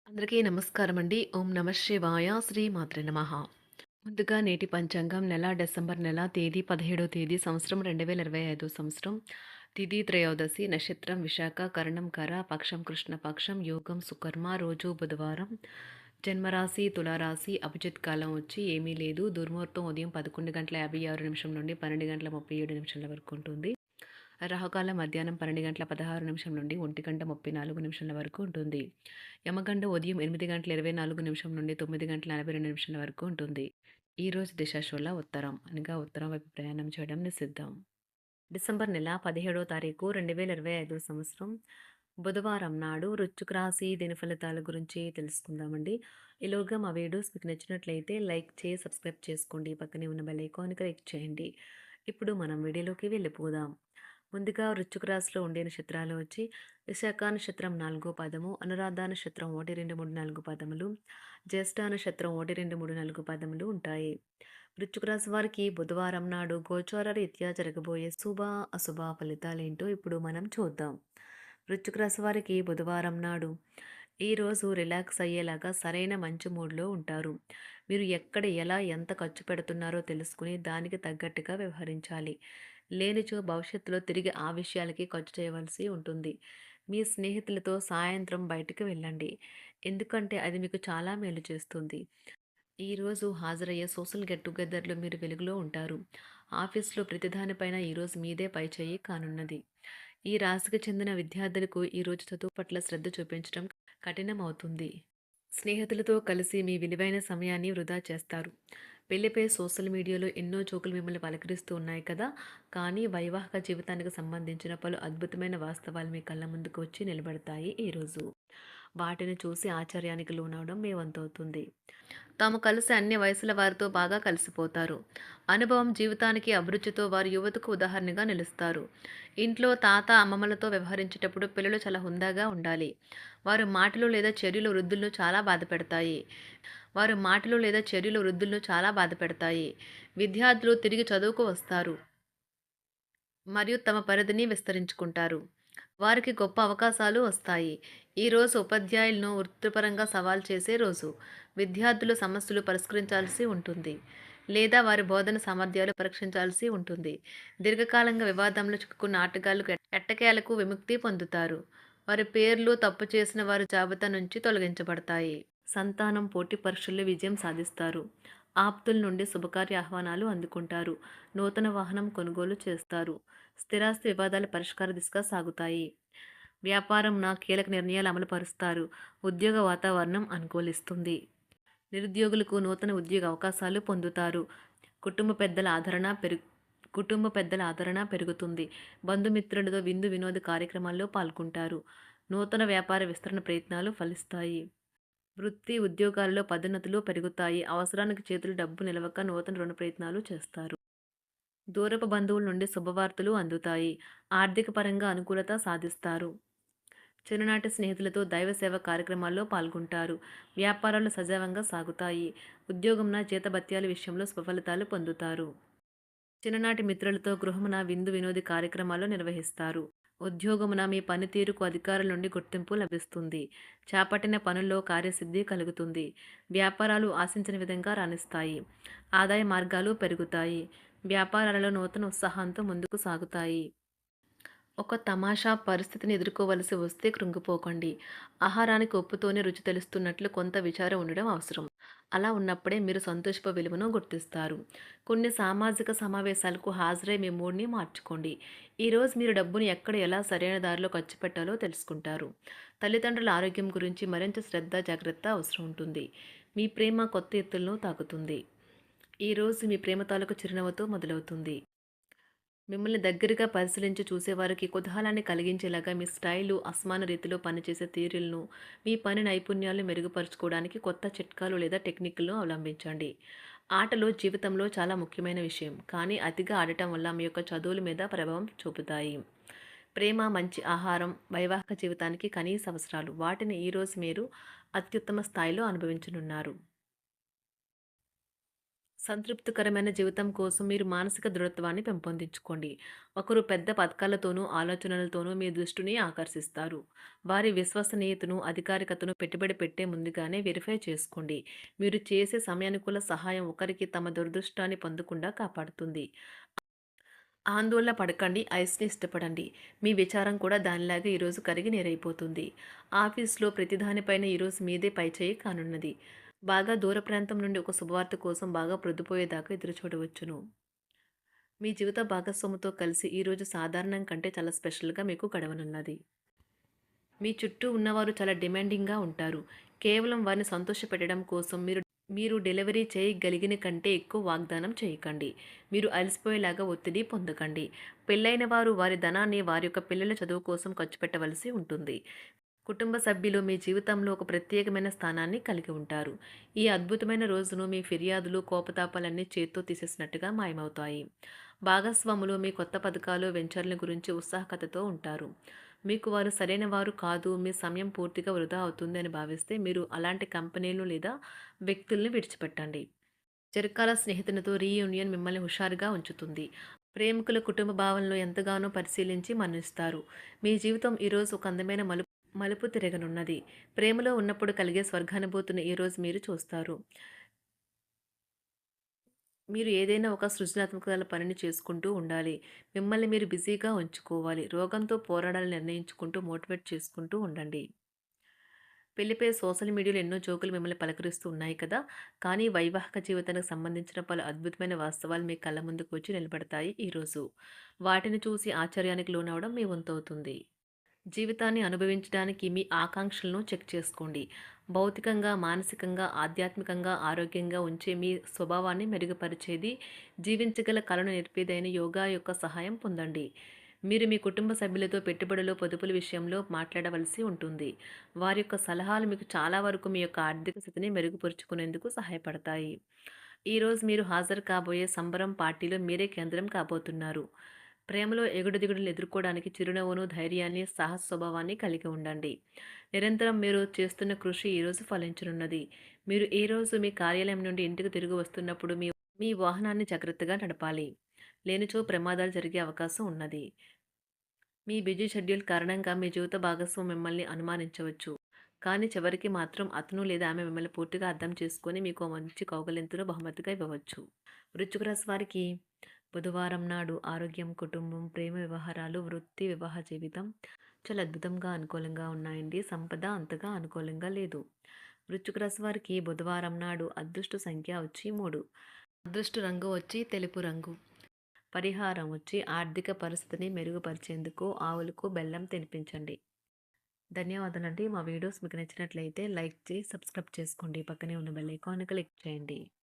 అందరికీ నమస్కారం అండి. ఓం నమ శివాయ. శ్రీ మాత్రే నమః. ముందుగా నేటి పంచాంగం నెల డిసెంబర్ నెల తేదీ 17వ తేదీ సంవత్సరం 2025 సంవత్సరం. తిథి త్రయోదశి, నక్షత్రం విశాఖ, కరణం కర, పక్షం కృష్ణ పక్షం, యోగం సుకర్మ, రోజు బుధవారం. జన్మరాశి తులారాశి. అభిజిత్ కాలం వచ్చి ఏమీ లేదు. దుర్ముహూర్తం ఉదయం 11:56 నుండి 12:37 వరకు ఉంటుంది. రాహుకాలం మధ్యాహ్నం 12:16 నుండి 1:34 వరకు ఉంటుంది. యమగండ ఉదయం 8:24 నుండి 9:42 వరకు ఉంటుంది. ఈరోజు దిశాశూల ఉత్తరం అనగా ఉత్తరం వైపు ప్రయాణం చేయడం నిషిద్ధం. డిసెంబర్ నెల 17వ తారీఖు 2025 సంవత్సరం బుధవారం నాడు వృశ్చిక రాశి దిన ఫలితాల గురించి తెలుసుకుందామండి. ఈలోగా మా వీడియోస్ మీకు నచ్చినట్లయితే లైక్ చేసి సబ్స్క్రైబ్ చేసుకోండి. పక్కనే ఉన్న బెల్ ఐకాన్ క్లిక్ చేయండి. ఇప్పుడు మనం వీడియోలోకి వెళ్ళిపోదాం. ముందుగా వృశ్చిక రాశిలో ఉండే నక్షత్రాలు వచ్చి విశాఖ నక్షత్రం 4వ పాదము, అనురాధ నక్షత్రం 1, 2, 3, 4 పాదములు, జ్యేష్ఠ నక్షత్రం 1, 2, 3, 4 పాదములు ఉంటాయి. వృశ్చిక రాశి వారికి బుధవారం నాడు గోచార రీత్యా జరగబోయే శుభ అశుభ ఫలితాలేంటో ఇప్పుడు మనం చూద్దాం. వృశ్చిక రాశి వారికి బుధవారం నాడు ఈరోజు రిలాక్స్ అయ్యేలాగా సరైన మంచి మూడ్లో ఉంటారు. మీరు ఎక్కడ ఎలా ఎంత ఖర్చు పెడుతున్నారో తెలుసుకుని దానికి తగ్గట్టుగా వ్యవహరించాలి. లేనిచో భవిష్యత్తులో తిరిగి ఆ విషయాలకి ఖర్చు చేయవలసి ఉంటుంది. మీ స్నేహితులతో సాయంత్రం బయటికి వెళ్ళండి. ఎందుకంటే అది మీకు చాలా మేలు చేస్తుంది. ఈరోజు హాజరయ్యే సోషల్ గెట్ టుగెదర్లో మీరు వెలుగులో ఉంటారు. ఆఫీస్లో ప్రతిదానిపైన ఈరోజు మీదే పైచేయి కానున్నది. ఈ రాశికి చెందిన విద్యార్థులకు ఈరోజు చదువు పట్ల శ్రద్ధ చూపించడం కఠినమవుతుంది. స్నేహితులతో కలిసి మీ విలువైన సమయాన్ని వృధా చేస్తారు. పెళ్లిపై సోషల్ మీడియాలో ఎన్నో జోకులు మిమ్మల్ని పలకరిస్తూ ఉన్నాయి కదా. కానీ వైవాహిక జీవితానికి సంబంధించిన పలు అద్భుతమైన వాస్తవాలు మీ కళ్ళ ముందుకు వచ్చి నిలబడతాయి ఈరోజు. వాటిని చూసి ఆశ్చర్యానికి లోనవడం మీ వంతవుతుంది. తాము కలిసి అన్ని వయసుల వారితో బాగా కలిసిపోతారు. అనుభవం జీవితానికి అభిరుచితో వారు యువతకు ఉదాహరణగా నిలుస్తారు. ఇంట్లో తాత అమ్మమ్మలతో వ్యవహరించేటప్పుడు పిల్లలు చాలా హుందాగా ఉండాలి. వారు మాటలు లేదా చర్యలు వృద్ధులను చాలా బాధపెడతాయి. విద్యార్థులు తిరిగి చదువుకు వస్తారు మరియు తమ పరిధిని విస్తరించుకుంటారు. వారికి గొప్ప అవకాశాలు వస్తాయి. ఈరోజు ఉపాధ్యాయులను వృత్తిపరంగా సవాల్ చేసే రోజు. విద్యార్థులు సమస్యలు పరిష్కరించాల్సి ఉంటుంది లేదా వారి బోధన సామర్థ్యాలు పరీక్షించాల్సి ఉంటుంది. దీర్ఘకాలంగా వివాదంలో చిక్కుకున్న ఆటగాళ్లకు ఎట్టకేలకు విముక్తి పొందుతారు. వారి పేర్లు తప్పు చేసిన వారి జాబితా నుంచి తొలగించబడతాయి. సంతానం పోటీ పరీక్షల్లో విజయం సాధిస్తారు. ఆప్తుల నుండి శుభకార్య ఆహ్వానాలు అందుకుంటారు. నూతన వాహనం కొనుగోలు చేస్తారు. స్థిరాస్తి వివాదాల పరిష్కార దిశగా సాగుతాయి. వ్యాపారంన కీలక నిర్ణయాలు అమలు పరుస్తారు. ఉద్యోగ వాతావరణం అనుకూలిస్తుంది. నిరుద్యోగులకు నూతన ఉద్యోగ అవకాశాలు పొందుతారు. కుటుంబ పెద్దల ఆదరణ పెరుగుతుంది. బంధుమిత్రులతో విందు వినోద కార్యక్రమాల్లో పాల్గొంటారు. నూతన వ్యాపార విస్తరణ ప్రయత్నాలు ఫలిస్తాయి. వృత్తి ఉద్యోగాల్లో పదోన్నతులు పెరుగుతాయి. అవసరానికి చేతులు డబ్బు నిలవక నూతన రుణ ప్రయత్నాలు చేస్తారు. దూరపు బంధువుల నుండి శుభవార్తలు అందుతాయి. ఆర్థిక పరంగా అనుకూలత సాధిస్తారు. చిన్ననాటి స్నేహితులతో దైవ సేవ కార్యక్రమాల్లో పాల్గొంటారు. వ్యాపారాలు సజావంగా సాగుతాయి. ఉద్యోగంన జీతభత్యాల విషయంలో స్వఫలితాలు పొందుతారు. చిన్ననాటి మిత్రులతో గృహమున విందు వినోది కార్యక్రమాలు నిర్వహిస్తారు. ఉద్యోగమున మీ పనితీరుకు అధికారుల నుండి గుర్తింపు లభిస్తుంది. చేపట్టిన పనుల్లో కార్యసిద్ధి కలుగుతుంది. వ్యాపారాలు ఆశించిన విధంగా రాణిస్తాయి. ఆదాయ మార్గాలు పెరుగుతాయి. వ్యాపారాలలో నూతన ఉత్సాహంతో ముందుకు సాగుతాయి. ఒక తమాషా పరిస్థితిని ఎదుర్కోవలసి వస్తే కృంగిపోకండి. ఆహారానికి ఉప్పుతోనే రుచి తెలుస్తున్నట్లు కొంత విచారం ఉండడం అవసరం. అలా ఉన్నప్పుడే మీరు సంతోషపు విలువను గుర్తిస్తారు. కొన్ని సామాజిక సమావేశాలకు హాజరై మీ మూడ్ని మార్చుకోండి. ఈరోజు మీరు డబ్బును ఎక్కడ ఎలా సరైన దారిలో ఖర్చు పెట్టాలో తెలుసుకుంటారు. తల్లిదండ్రుల ఆరోగ్యం గురించి మరింత శ్రద్ధ జాగ్రత్త అవసరం ఉంటుంది. మీ ప్రేమ కొత్త ఎత్తులను తాకుతుంది. ఈరోజు మీ ప్రేమ తాలూకు చిరునవ్వుతో మొదలవుతుంది. మిమ్మల్ని దగ్గరగా పరిశీలించి చూసేవారికి కుతూహలాన్ని కలిగించేలాగా మీ స్టైలు, అసమాన రీతిలో పనిచేసే తీరులను, మీ పని నైపుణ్యాలను మెరుగుపరుచుకోవడానికి కొత్త చిట్కాలు లేదా టెక్నిక్లను అవలంబించండి. ఆటలు జీవితంలో చాలా ముఖ్యమైన విషయం, కానీ అతిగా ఆడటం వల్ల మీ యొక్క చదువుల మీద ప్రభావం చూపుతాయి. ప్రేమ, మంచి ఆహారం వైవాహిక జీవితానికి కనీస అవసరాలు. వాటిని ఈరోజు మీరు అత్యుత్తమ స్థాయిలో అనుభవించనున్నారు. సంతృప్తికరమైన జీవితం కోసం మీరు మానసిక దృఢత్వాన్ని పెంపొందించుకోండి. ఒకరు పెద్ద పథకాలతోనూ, ఆలోచనలతోనూ మీ దృష్టిని ఆకర్షిస్తారు. వారి విశ్వసనీయతను, అధికారికతను పెట్టుబడి పెట్టే ముందుగానే వెరిఫై చేసుకోండి. మీరు చేసే సమయానుకూల సహాయం ఒకరికి తమ దురదృష్టాన్ని పొందకుండా కాపాడుతుంది. ఆందోళన పడకండి, ఐస్‌ని ఇష్టపడండి. మీ విచారం కూడా దానిలాగే ఈరోజు కరిగి నీరైపోతుంది. ఆఫీస్‌లో ప్రతిదానిపైన ఈరోజు మీదే పైచేయి కానున్నది. బాగా దూర ప్రాంతం నుండి ఒక శుభవార్త కోసం బాగా ప్రొద్దుపోయేదాకా ఎదురుచూడవచ్చును. మీ జీవిత భాగస్వామితో కలిసి ఈరోజు సాధారణం కంటే చాలా స్పెషల్‌గా మీకు గడవనున్నది. మీ చుట్టూ ఉన్నవారు చాలా డిమాండింగ్‌గా ఉంటారు. కేవలం వారిని సంతోషపెట్టడం కోసం మీరు మీరు డెలివరీ చేయగలిగిన కంటే ఎక్కువ వాగ్దానం చేయకండి. మీరు అలసిపోయేలాగా ఒత్తిడి పొందకండి. పెళ్లైన వారు వారి ధనాన్ని వారి యొక్క పిల్లల చదువు కోసం ఖర్చు పెట్టవలసి ఉంటుంది. కుటుంబ సభ్యులు మీ జీవితంలో ఒక ప్రత్యేకమైన స్థానాన్ని కలిగి ఉంటారు. ఈ అద్భుతమైన రోజును మీ ఫిర్యాదులు, కోపతాపాలన్నీ చేత్తో తీసేసినట్టుగా మాయమవుతాయి. భాగస్వాములు మీ కొత్త పథకాలు, వెంచర్ల గురించి ఉత్సాహకతతో ఉంటారు. మీకు వారు సరైన వారు కాదు, మీ సమయం పూర్తిగా వృధా అవుతుంది అని భావిస్తే మీరు అలాంటి కంపెనీలు లేదా వ్యక్తుల్ని విడిచిపెట్టండి. చిరకాల స్నేహితునితో రీయూనియన్ మిమ్మల్ని హుషారుగా ఉంచుతుంది. ప్రేమికుల కుటుంబ భావనలు ఎంతగానో పరిశీలించి మన్నిస్తారు. మీ జీవితం ఈరోజు ఒక అందమైన మలుపు తిరగనున్నది. ప్రేమలో ఉన్నప్పుడు కలిగే స్వర్గానుభూతిని ఈరోజు మీరు చూస్తారు. మీరు ఏదైనా ఒక సృజనాత్మక పనిని చేసుకుంటూ ఉండాలి. మిమ్మల్ని మీరు బిజీగా ఉంచుకోవాలి. రోగంతో పోరాడాలని నిర్ణయించుకుంటూ మోటివేట్ చేసుకుంటూ ఉండండి. పెళ్లిపై సోషల్ మీడియాలో ఎన్నో జోకులు మిమ్మల్ని పలకరిస్తూ ఉన్నాయి కదా! కానీ వైవాహిక జీవితానికి సంబంధించిన పలు అద్భుతమైన వాస్తవాలు మీ కళ్ళ ముందుకు వచ్చి నిలబడతాయి ఈరోజు. వాటిని చూసి ఆశ్చర్యానికి లోనవ్వడం మీ వంతవుతుంది. జీవితాన్ని అనుభవించడానికి మీ ఆకాంక్షలను చెక్ చేసుకోండి. భౌతికంగా, మానసికంగా, ఆధ్యాత్మికంగా ఆరోగ్యంగా ఉంచే మీ స్వభావాన్ని మెరుగుపరిచేది, జీవించగల కళను నేర్పేదైన యోగా యొక్క సహాయం పొందండి. మీరు మీ కుటుంబ సభ్యులతో పెట్టుబడులు, పొదుపుల విషయంలో మాట్లాడవలసి ఉంటుంది. వారి యొక్క సలహాలు మీకు చాలా వరకు మీ యొక్క ఆర్థిక స్థితిని మెరుగుపరుచుకునేందుకు సహాయపడతాయి. ఈరోజు మీరు హాజరు కాబోయే సంబరం పార్టీలో మీరే కేంద్రం కాబోతున్నారు. ప్రేమలో ఎగుడుదిగుడులు ఎదుర్కోవడానికి చిరునవ్వును, ధైర్యాన్ని, సాహస స్వభావాన్ని కలిగి ఉండండి. నిరంతరం మీరు చేస్తున్న కృషి ఈరోజు ఫలించనున్నది. మీరు ఈ రోజు మీ కార్యాలయం నుండి ఇంటికి తిరిగి వస్తున్నప్పుడు మీ మీ వాహనాన్ని జాగ్రత్తగా నడపాలి. లేనిచో ప్రమాదాలు జరిగే అవకాశం ఉన్నది. మీ బిజీ షెడ్యూల్ కారణంగా మీ జీవిత భాగస్వామి మిమ్మల్ని అనుమానించవచ్చు. కానీ చివరికి మాత్రం అతను లేదా ఆమె మిమ్మల్ని పూర్తిగా అర్థం చేసుకొని మీకు ఓ మంచి కౌగిలింతను బహుమతిగా ఇవ్వవచ్చు. వృశ్చిక రాశి వారికి బుధవారం నాడు ఆరోగ్యం, కుటుంబం, ప్రేమ వ్యవహారాలు, వృత్తి, వివాహ జీవితం చాలా అద్భుతంగా అనుకూలంగా ఉన్నాయండి. సంపద అంతగా అనుకూలంగా లేదు. వృశ్చిక రాశి వారికి బుధవారం నాడు అదృష్ట సంఖ్య వచ్చి 3. అదృష్ట రంగు వచ్చి తెలుపు రంగు. పరిహారం వచ్చి ఆర్థిక పరిస్థితిని మెరుగుపరిచేందుకు ఆవులకు బెల్లం తినిపించండి. ధన్యవాదాలండి. మా వీడియోస్ మీకు నచ్చినట్లయితే లైక్ చేసి సబ్స్క్రైబ్ చేసుకోండి. పక్కనే ఉన్న బెల్ ఐకాన్ క్లిక్ చేయండి.